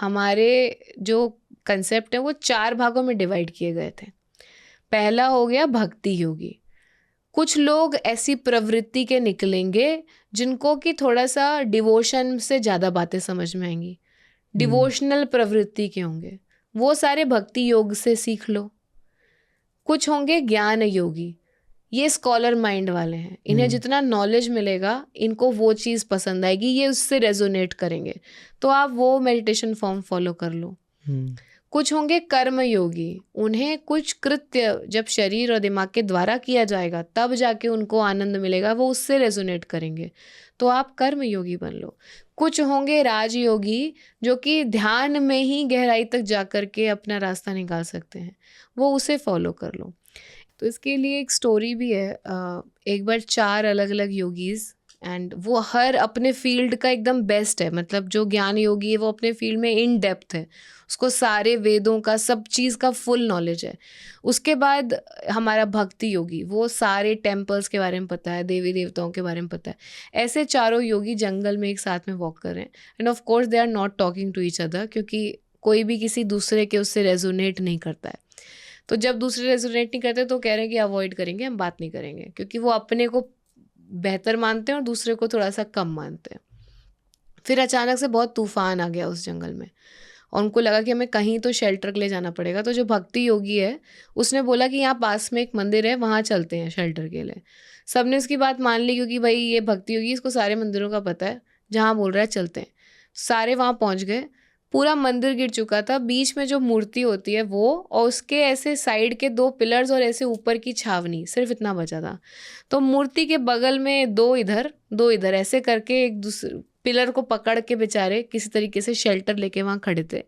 हमारे जो कंसेप्ट है वो 4 भागों में डिवाइड किए गए थे। पहला हो गया भक्ति योगी। कुछ लोग ऐसी प्रवृत्ति के निकलेंगे जिनको कि थोड़ा सा डिवोशन से ज़्यादा बातें समझ में आएंगी, डिवोशनल प्रवृत्ति के होंगे, वो सारे भक्ति योग से सीख लो। कुछ होंगे ज्ञान योगी, ये स्कॉलर माइंड वाले हैं, इन्हें जितना नॉलेज मिलेगा इनको वो चीज़ पसंद आएगी, ये उससे रेजोनेट करेंगे, तो आप वो मेडिटेशन फॉर्म फॉलो कर लो। कुछ होंगे कर्म योगी, उन्हें कुछ कृत्य जब शरीर और दिमाग के द्वारा किया जाएगा तब जाके उनको आनंद मिलेगा, वो उससे रेजोनेट करेंगे, तो आप कर्म योगी बन लो। कुछ होंगे राजयोगी जो कि ध्यान में ही गहराई तक जा कर के अपना रास्ता निकाल सकते हैं, वो उसे फॉलो कर लो। तो इसके लिए एक स्टोरी भी है। एक बार 4 अलग अलग योगीज़, एंड वो हर अपने फील्ड का एकदम बेस्ट है, मतलब जो ज्ञान योगी है वो अपने फील्ड में इन डेप्थ है, उसको सारे वेदों का सब चीज़ का फुल नॉलेज है। उसके बाद हमारा भक्ति योगी, वो सारे टेम्पल्स के बारे में पता है, देवी देवताओं के बारे में पता है। ऐसे चारों योगी जंगल में एक साथ में वॉक कर रहे हैं, and of course they are not talking to each other, क्योंकि कोई भी किसी दूसरे के उससे रेजोनेट नहीं करता है। तो जब दूसरे रेजोनेट नहीं करते तो कह रहे हैं कि अवॉइड करेंगे, हम बात नहीं करेंगे, क्योंकि वो अपने को बेहतर मानते हैं और दूसरे को थोड़ा सा कम मानते हैं। फिर अचानक से बहुत तूफान आ गया उस जंगल में और उनको लगा कि हमें कहीं तो शेल्टर के लिए जाना पड़ेगा। तो जो भक्ति योगी है उसने बोला कि यहाँ पास में एक मंदिर है, वहाँ चलते हैं शेल्टर के लिए। सबने उसकी बात मान ली, क्योंकि भाई ये भक्ति योगी, इसको सारे मंदिरों का पता है, जहाँ बोल रहा है चलते हैं। सारे वहाँ पहुँच गए। पूरा मंदिर गिर चुका था, बीच में जो मूर्ति होती है वो, और उसके ऐसे साइड के 2 पिलर्स और ऐसे ऊपर की छावनी, सिर्फ इतना बचा था। तो मूर्ति के बगल में 2 इधर 2 इधर ऐसे करके एक दूसरे पिलर को पकड़ के बेचारे किसी तरीके से शेल्टर लेके वहाँ खड़े थे,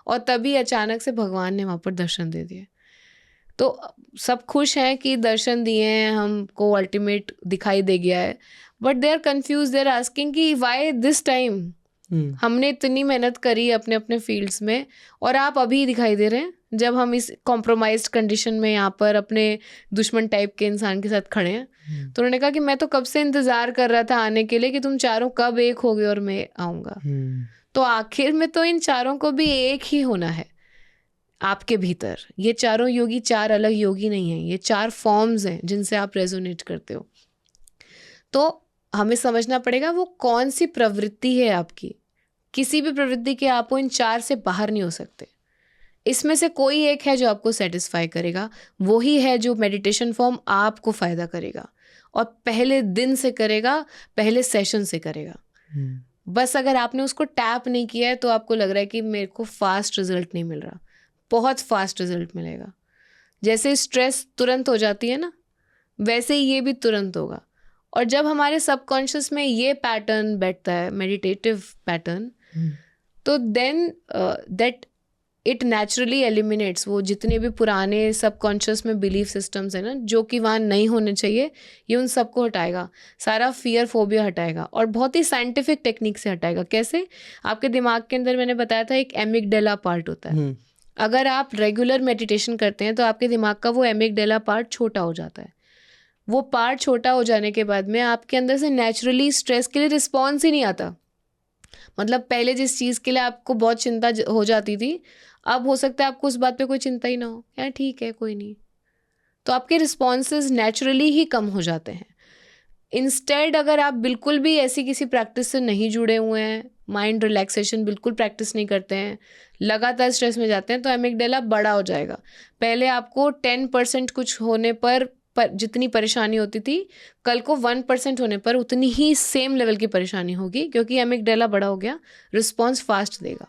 और तभी अचानक से भगवान ने वहाँ पर दर्शन दे दिए। तो सब खुश हैं कि दर्शन दिए हैं, हमको अल्टीमेट दिखाई दे गया है, but they are confuse, they are asking कि वाई दिस टाइम, हमने इतनी मेहनत करी अपने अपने फील्ड्स में और आप अभी दिखाई दे रहे हैं, जब हम इस कॉम्प्रोमाइज्ड कंडीशन में यहाँ पर अपने दुश्मन टाइप के इंसान के साथ खड़े हैं। तो उन्होंने कहा कि मैं तो कब से इंतजार कर रहा था आने के लिए कि तुम चारों कब एक होगे और मैं आऊँगा। तो आखिर में तो इन चारों को भी एक ही होना है आपके भीतर। ये चारों योगी 4 अलग योगी नहीं हैं, ये 4 फॉर्म्स हैं जिनसे आप रेजोनेट करते हो। तो हमें समझना पड़ेगा वो कौन सी प्रवृत्ति है आपकी। किसी भी प्रवृत्ति के आप इन 4 से बाहर नहीं हो सकते। इसमें से कोई एक है जो आपको सेटिस्फाई करेगा, वही है जो मेडिटेशन फॉर्म आपको फ़ायदा करेगा, और पहले दिन से करेगा, पहले सेशन से करेगा। बस अगर आपने उसको टैप नहीं किया है तो आपको लग रहा है कि मेरे को फास्ट रिजल्ट नहीं मिल रहा। बहुत फास्ट रिजल्ट मिलेगा। जैसे स्ट्रेस तुरंत हो जाती है ना, वैसे ही ये भी तुरंत होगा। और जब हमारे सबकॉन्शियस में ये पैटर्न बैठता है, मेडिटेटिव पैटर्न, तो then that it naturally eliminates वो जितने भी पुराने सबकॉन्शियस में बिलीफ सिस्टम्स हैं ना, जो कि वहाँ नहीं होने चाहिए, ये उन सबको हटाएगा। सारा फियर फोबिया हटाएगा, और बहुत ही साइंटिफिक टेक्निक से हटाएगा। कैसे? आपके दिमाग के अंदर मैंने बताया था एक एमिगडाला पार्ट होता है। अगर आप रेगुलर मेडिटेशन करते हैं तो आपके दिमाग का वो एमिगडाला पार्ट छोटा हो जाता है। वो पार्ट छोटा हो जाने के बाद में आपके अंदर से नेचुरली स्ट्रेस के लिए रिस्पॉन्स ही नहीं आता। मतलब पहले जिस चीज़ के लिए आपको बहुत चिंता हो जाती थी, अब हो सकता है आपको उस बात पे कोई चिंता ही ना हो, यार ठीक है कोई नहीं। तो आपके रिस्पॉन्सेज नेचुरली ही कम हो जाते हैं। इंस्टेड अगर आप बिल्कुल भी ऐसी किसी प्रैक्टिस से नहीं जुड़े हुए हैं, माइंड रिलैक्सेशन बिल्कुल प्रैक्टिस नहीं करते हैं, लगातार स्ट्रेस में जाते हैं, तो एमिगडाला बड़ा हो जाएगा। पहले आपको 10% कुछ होने पर जितनी परेशानी होती थी, कल को 1% होने पर उतनी ही सेम लेवल की परेशानी होगी, क्योंकि एमिगडाला बड़ा हो गया, रिस्पॉन्स फास्ट देगा।